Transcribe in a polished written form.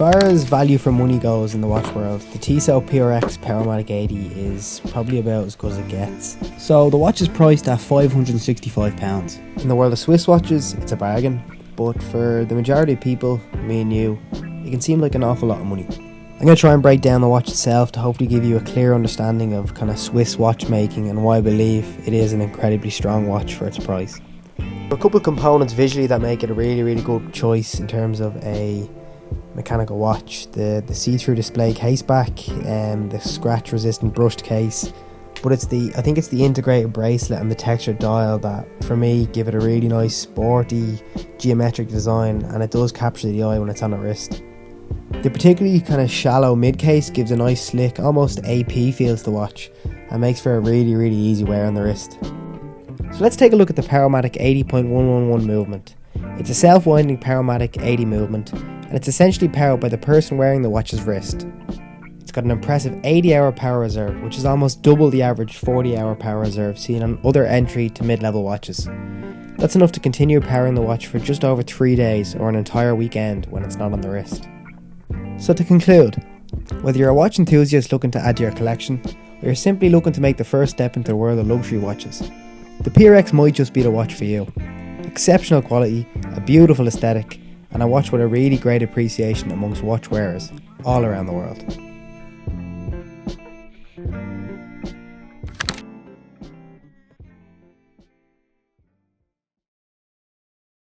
far as value for money goes in the watch world, the Tissot PRX Powermatic 80 is probably about as good as it gets. So the watch is priced at £565. In the world of Swiss watches, it's a bargain, but for the majority of people, me and you, it can seem like an awful lot of money. I'm going to try and break down the watch itself to hopefully give you a clear understanding of kind of Swiss watchmaking and why I believe it is an incredibly strong watch for its price. There are a couple of components visually that make it a really good choice in terms of a mechanical watch. The see-through display case back and the scratch resistant brushed case, but I think it's the integrated bracelet and the textured dial that for me give it a really nice sporty geometric design, and it does capture the eye when it's on the wrist. The particularly kind of shallow mid case gives a nice slick, almost AP feel to the watch and makes for a really easy wear on the wrist. So let's take a look at the Powermatic 80.111 movement. It's a self-winding Powermatic 80 movement, and it's essentially powered by the person wearing the watch's wrist. It's got an impressive 80-hour power reserve, which is almost double the average 40-hour power reserve seen on other entry to mid-level watches. That's enough to continue powering the watch for just over 3 days or an entire weekend when it's not on the wrist. So to conclude, whether you're a watch enthusiast looking to add to your collection, or you're simply looking to make the first step into the world of luxury watches, the PRX might just be the watch for you. Exceptional quality, a beautiful aesthetic, and a watch with a really great appreciation amongst watch wearers all around the world.